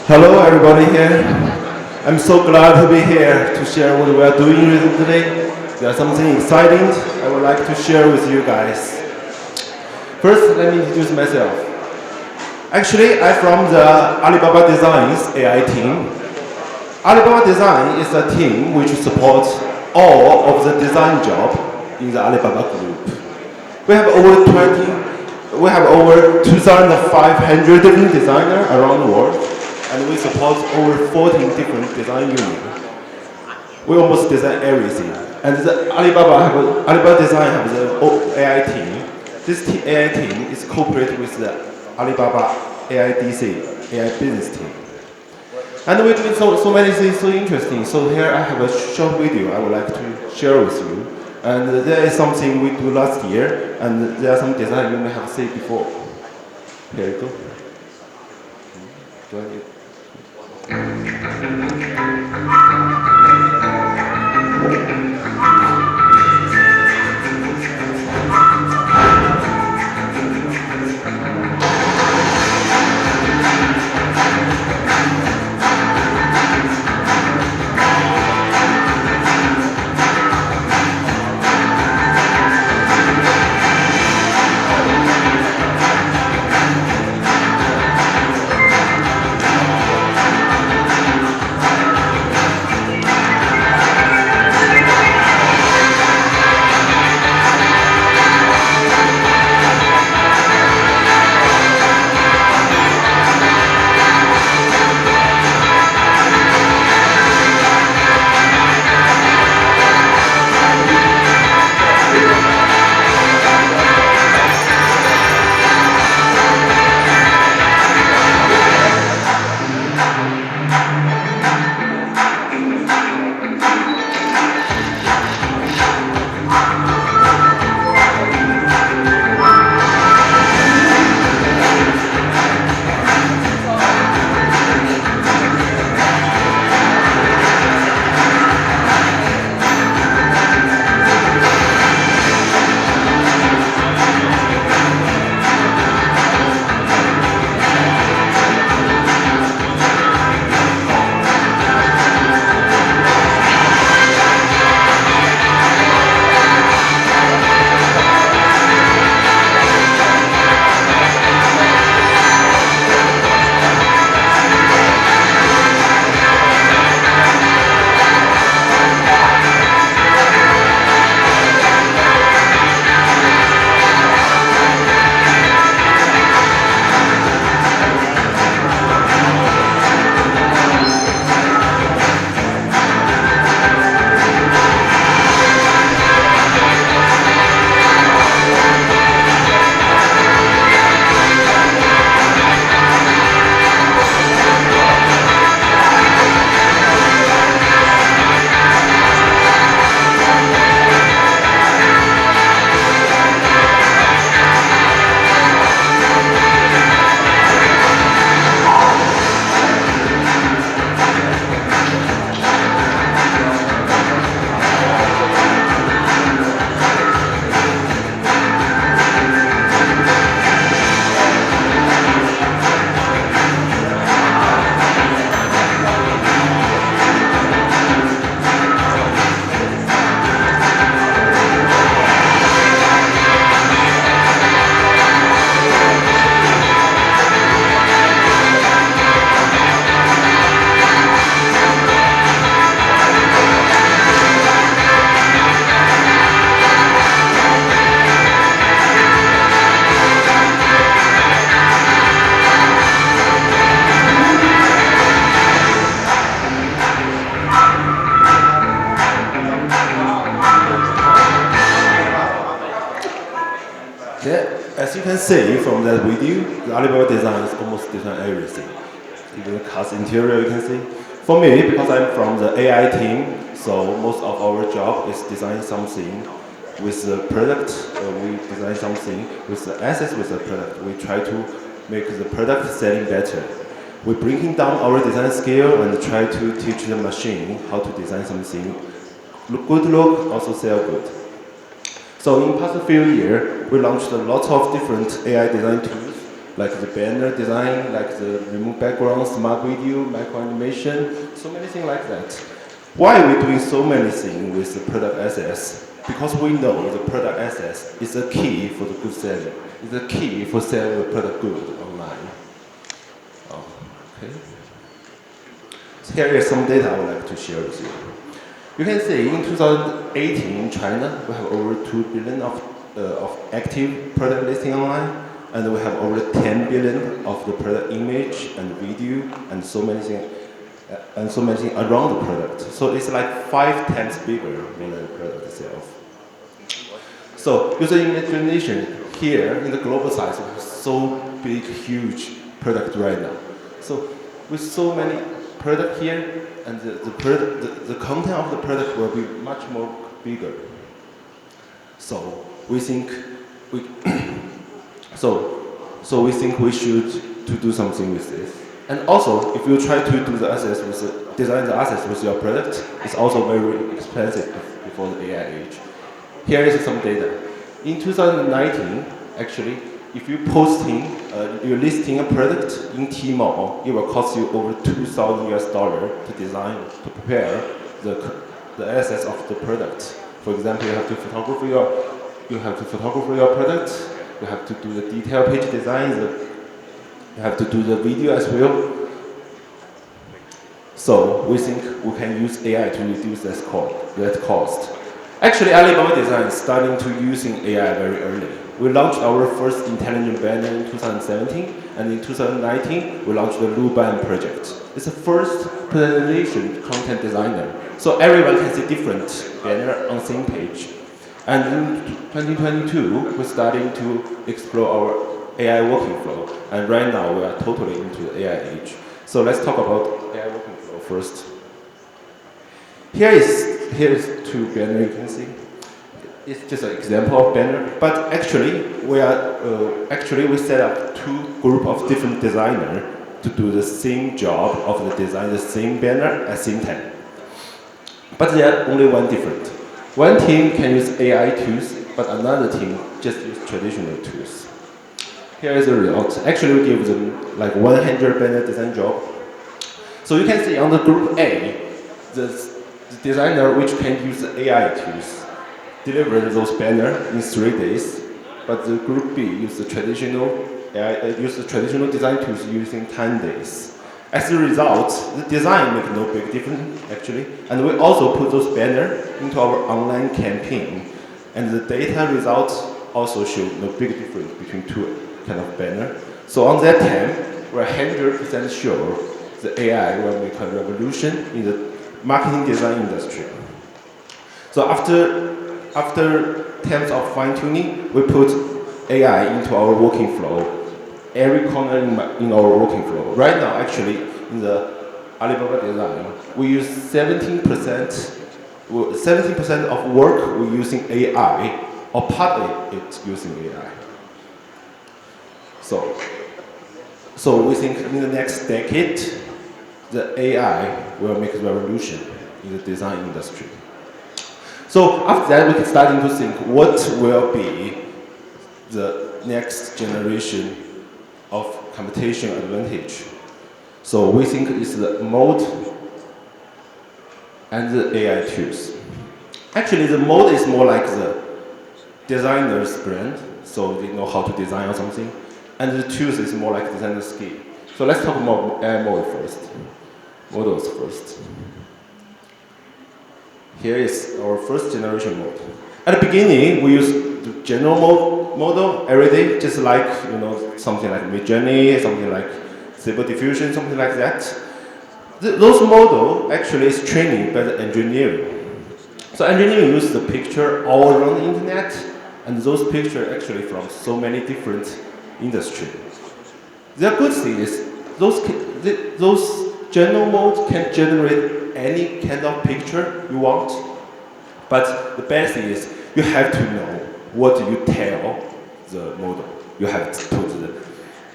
Hello, everybody here. I'm so glad to be here to share what we are doing recently. There's something exciting I would like to share with you guys. First, let me introduce myself. Actually, I'm from the Alibaba Design's AI team. Alibaba Design is a team which supports all of the design job in the Alibaba group. We have over 2,500 different designers around the world, and we support over 14 different design units. We almost design everything. And the Alibaba Design has the AI team. This AI team is CoCreate with the Alibaba AIDC, AI business team. And we're doing so many things so interesting. So here I have a short video I would like to share with you. And there is something we do last year, and there are some design you may have seen before. Here you go. Do I need? As you can see from that video, the Alibaba Design is almost design everything. Even the car's interior, you can see. For me, because I'm from the AI team, so most of our job is design something with the product. We design something with the assets with the product. We try to make the product selling better. We're bringing down our design scale and try to teach the machine how to design something good look, also sell good. So in past few years, we launched a lot of different AI design tools like the banner design, like the remove background, smart video, micro animation, so many things like that. Why are we doing so many things with the product assets? Because we know the product assets is the key for the good selling. It's the key for selling the product good online. Oh, okay. So here is some data I would like to share with you. You can see in 2018 in China, we have over 2 billion of active product listing online, and we have over 10 billion of the product image and video and so many things around the product. So it's like 5 times bigger than the product itself. So user imagination here in the global size, we have so big, huge product right now. So with so many product here, and the content of the product will be much more bigger. So we think we we think we should to do something with this. And also, if you try to do the assets with design the assets with your product, it's also very expensive before the AI age. Here is some data. In 2019, actually, if you're listing a product in Tmall, it will cost you over $2,000 to design, to prepare the assets of the product. For example, you have to photograph your product, you have to do the detail page design, you have to do the video as well. So we think we can use AI to reduce that cost. Actually, Alibaba Design is starting to using AI very early. We launched our first intelligent banner in 2017, and in 2019, we launched the Luban project. It's the first personalization content designer. So everyone can see different banner on same page. And in 2022, we're starting to explore our AI working flow. And right now, we are totally into the AI age. So let's talk about AI working flow first. Here is 2 banner you can see. It's just an example of banner, but actually we set up 2 group of different designers to do the same job of the design the same banner at the same time. But there are only one different. One team can use AI tools, but another team just use traditional tools. Here is the result. Actually, we give them like 100 banner design job. So you can see on the group A, the designer which can use the AI tools deliver those banners in 3 days, but the group B use the traditional design tools using 10 days. As a result, the design makes no big difference actually, and we also put those banners into our online campaign, and the data results also show no big difference between 2 kind of banners. So on that time, we're 100% sure the AI will make a revolution in the marketing design industry. So after times of fine-tuning, we put AI into our working flow, every corner in our working flow. Right now, actually, in the Alibaba Design, we use 17% of work we're using AI, or part of it using AI. So we think in the next decade, the AI will make a revolution in the design industry. So after that, we can start to think what will be the next generation of computation advantage. So we think it's the mode and the AI tools. Actually, the mode is more like the designer's brand, so they know how to design or something. And the tools is more like designer skill. So let's talk about AI models first. Here is our first generation mode. At the beginning, we use the general model every day, just like something like Midjourney, something like Stable Diffusion, something like that. Those models actually is training by the engineering. So engineering use the picture all around the internet, and those pictures actually from so many different industries. The good thing is those general modes can generate any kind of picture you want, but the bad thing is you have to know what you tell the model. You have to put the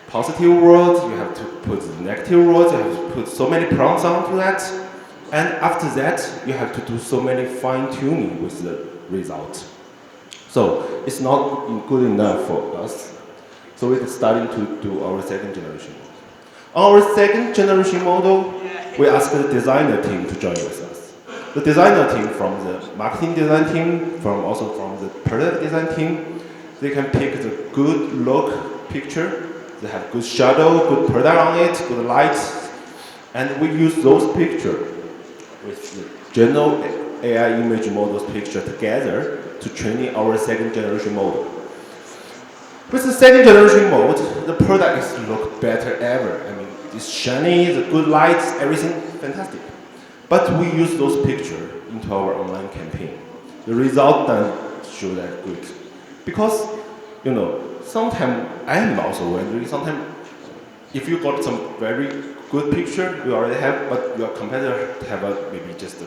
positive words, you have to put the negative words, you have to put so many prompts onto that, and after that you have to do so many fine-tuning with the result. So it's not good enough for us. So So we're starting to do our second generation. On our second generation model, we asked the designer team to join with us. The designer team from the marketing design team, also from the product design team, they can pick the good look picture. They have good shadow, good product on it, good light, and we use those pictures with the general AI image models picture together to train our second generation model. With the second generation mode, the product is look better ever. I mean, it's shiny, the good lights, everything fantastic. But we use those pictures into our online campaign. The result doesn't show that good. Because, sometimes I am also wondering, sometimes if you got some very good picture you already have, but your competitor have maybe just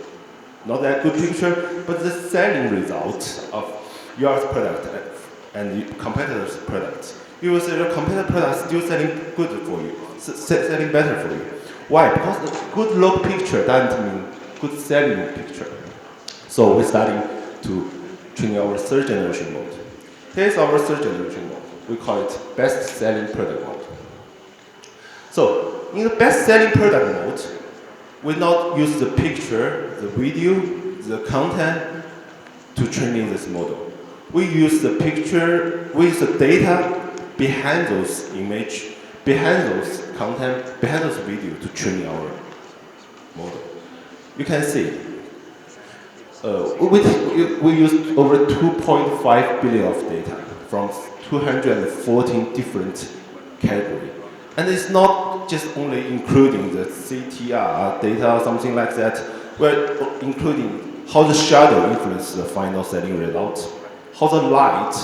not that good picture, but the selling result of your product and the competitor's product, you will say your competitor product is still selling good for you, selling better for you. Why? Because the good look picture doesn't mean good selling picture. So we're starting to train our third generation mode. Here's our third generation mode. We call it best selling product mode. So in the best selling product mode, we not use the picture, the video, the content to train this model. We use the picture, we use the data behind those image, behind those content, behind those video to train our model. You can see, we used over 2.5 billion of data from 214 different categories. And it's not just only including the CTR data or something like that, we're including how the shadow influences the final selling results, how the light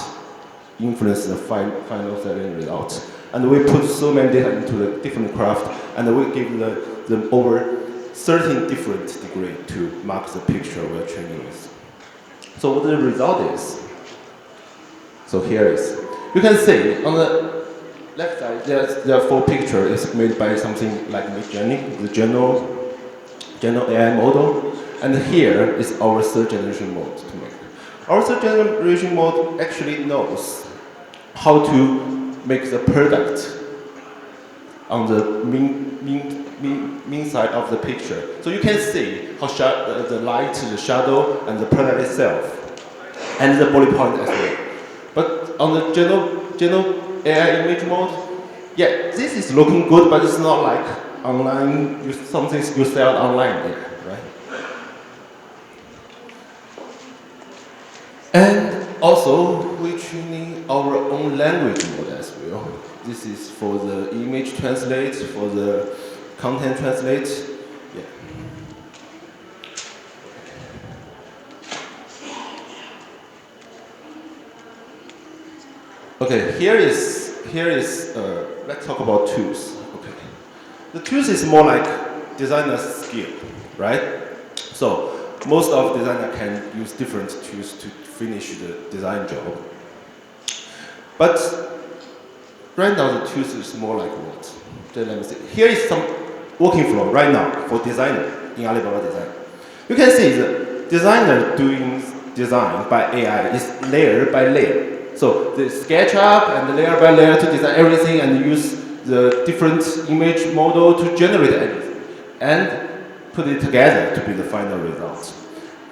influences the final selling results. And we put so many data into the different craft, and we give them over 13 different degrees to mark the picture we're training with. So what the result is, so here is, you can see on the left side, there are 4 pictures made by something like Midjourney, the general AI model, and here is our third generation mode to make. Our third generation mode actually knows how to make the product on the mean side of the picture. So you can see how the light, the shadow, and the product itself, and the bullet point as well. But on the general AI image mode, yeah, this is looking good, but it's not like online, something you sell online there, right? And also, we're training our own language mode as well. This is for the image translate, for the content translate. Yeah. Okay, here is let's talk about tools. Okay, the tools is more like designer skill, right? So most of designer can use different tools to finish the design job. But right now the tools is more like what? Let me see. Here is some working flow right now for designer in Alibaba Design. You can see the designer doing design by AI is layer by layer. So the SketchUp and layer by layer to design everything and use the different image model to generate everything and put it together to be the final result.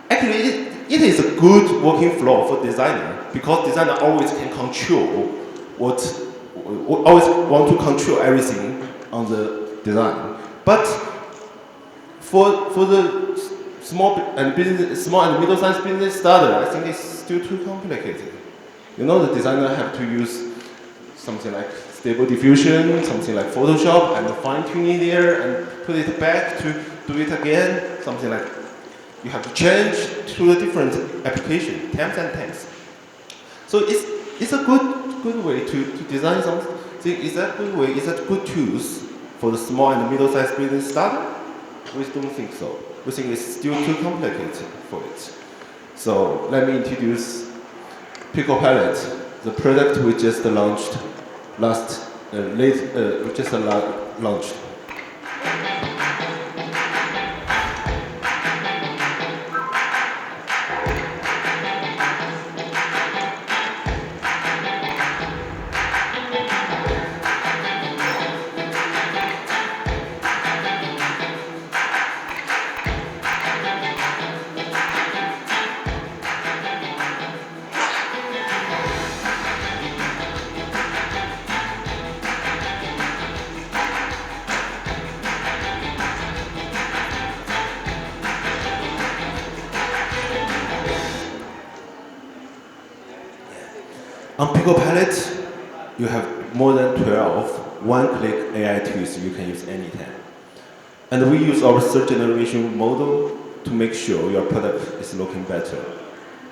Actually, it is a good working flow for designer because designer always can control always want to control everything on the design. But for the small and middle-sized business starter, I think it's still too complicated. The designer have to use something like Stable Diffusion, something like Photoshop, and fine-tune it there and put it back to do it again. Something like you have to change to a different application, times and times. So it's a good way to design something. Is that good way? Is that good tools for the small and middle-sized business starter? We don't think so. We think it's still too complicated for it. So let me introduce Pickle Palette, the product we just launched launched. On Pico Palette, you have more than 12 one-click AI tools you can use anytime. And we use our third generation model to make sure your product is looking better.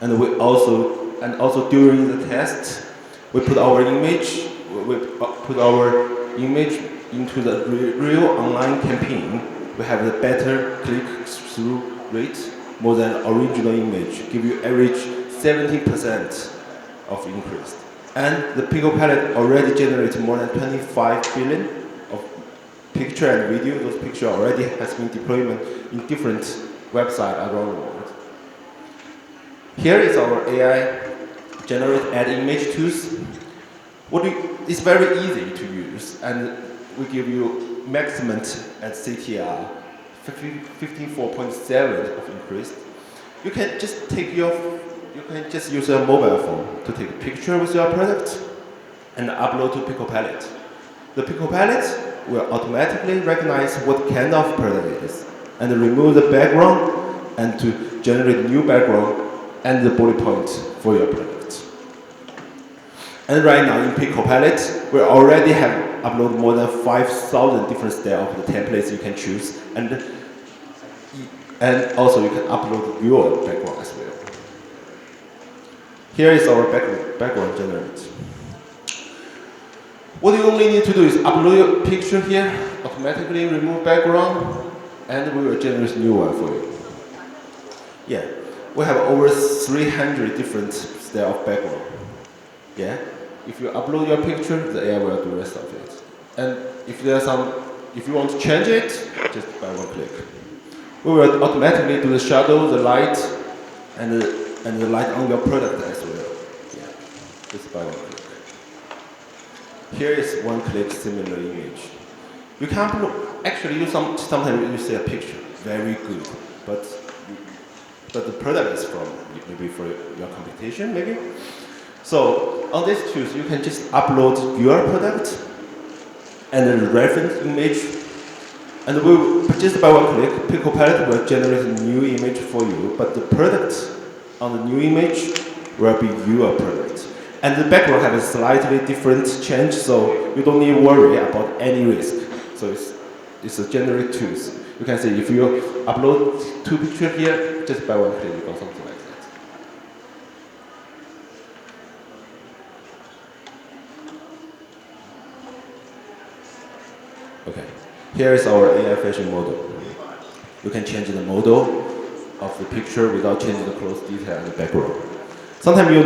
And also during the test, we put our image into the real online campaign. We have the better click-through rate, more than original image, give you average 70% of increase. And the Pico Palette already generates more than 25 billion of picture and video. Those pictures already has been deployed in different websites around the world. Here is our AI generate ad image tools. It's very easy to use, and we give you maximum at CTR 54.7 of increase. You can just use a mobile phone to take a picture with your product and upload to Pico Palette. The Pico Palette will automatically recognize what kind of product it is and remove the background and to generate new background and the bullet points for your product. And right now in Pico Palette, we already have uploaded more than 5,000 different styles of the templates you can choose, and also you can upload your background as well. Here is our background generator. What you only need to do is upload your picture here, automatically remove background, and we will generate a new one for you. Yeah, we have over 300 different styles of background. Yeah, if you upload your picture, the AI will do the rest of it. And if you want to change it, just by one click. We will automatically do the shadow, the light, and the light on your product as well. Yeah, just by one click. Here is one click similar image. You can upload, actually sometimes you see a picture, very good, but the product is from maybe for your competition, maybe. So on these tools, you can just upload your product and a reference image, and just by one click, Pico Palette will generate a new image for you, but the product on the new image will be your product. And the background has a slightly different change, so you don't need to worry about any risk. So it's a generate tools. You can see if you upload two pictures here, just by one click, you got something like that. Okay, here is our AI fashion model. You can change the model of the picture without changing the close detail and the background. Sometimes you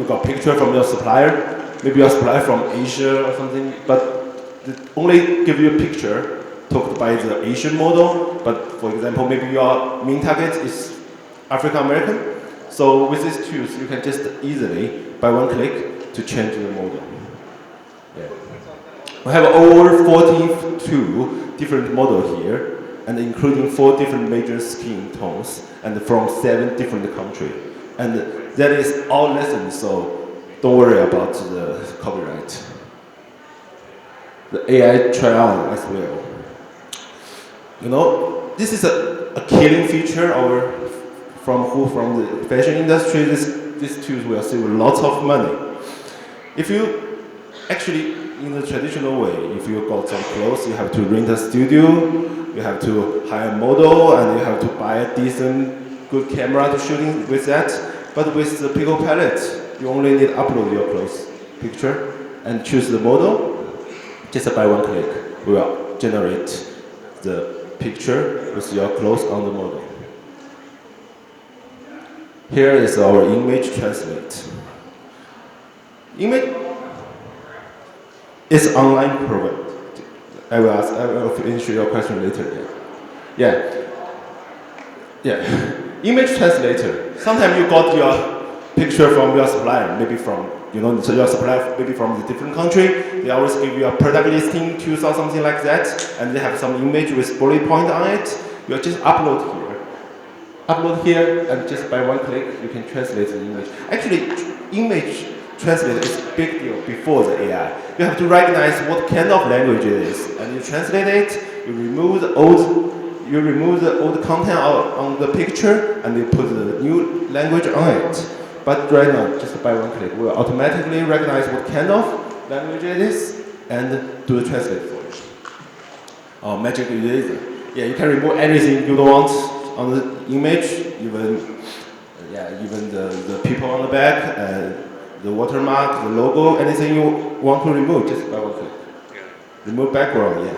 got picture from your supplier, maybe your supplier from Asia or something, but they only give you a picture took by the Asian model, but for example, maybe your main target is African American. So with these tools, you can just easily, by one click, to change the model. Yeah. We have over 42 different models here, and including 4 different major skin tones, and from 7 different countries. And that is all licensed, so don't worry about the copyright. The AI try-on as well. You know, this is a killing feature from the fashion industry. These tools will save lots of money. If you actually, in the traditional way, if you got some clothes, you have to rent a studio, you have to hire a model, and you have to buy a decent, good camera to shooting with that. But with the Pico Palette, you only need to upload your clothes picture and choose the model. Just by one click, we will generate the picture with your clothes on the model. Here is our image translate. Image is online program. I will answer your question later. Yeah. Image translator. Sometimes you got your picture from your supplier, maybe from your supplier, maybe from a different country. They always give you a product listing, tools or something like that, and they have some image with bullet point on it. You just upload here, and just by one click, you can translate the image. Actually, image translator is a big deal before the AI. You have to recognize what kind of language it is, and you translate it. You remove the old content on the picture, and you put the new language on it. But right now, just by one click, we'll automatically recognize what kind of language it is and do the translate for you. Oh, magic eraser. Yeah, you can remove anything you don't want on the image, even the people on the back, the watermark, the logo, anything you want to remove just by one click. Remove background, yeah.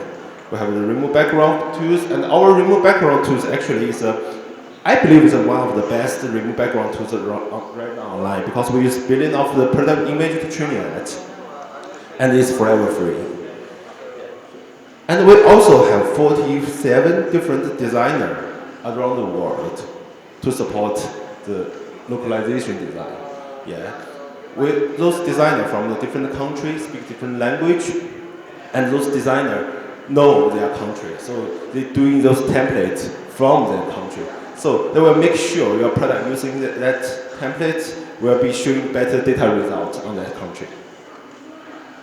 We have the remove background tools, and our remove background tools actually is I believe is one of the best remove background tools right now online because we use billion of the product image to train it, and it's forever free. And we also have 47 different designers around the world to support the localization design. Yeah, with those designers from the different countries speak different language, and those designers know their country, so they're doing those templates from their country. So they will make sure your product using that template will be showing better data results on that country.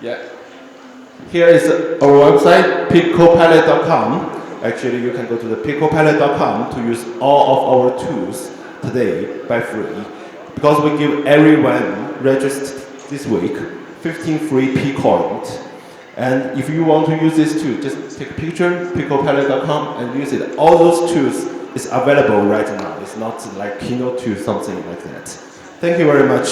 Yeah. Here is our website, CoCreate.com. Actually, you can go to the CoCreate.com to use all of our tools today by free, because we give everyone registered this week 15 free P coins. And if you want to use this tool, just take a picture, CoCreate.com, and use it. All those tools is available right now. It's not like Keynote 2, something like that. Thank you very much.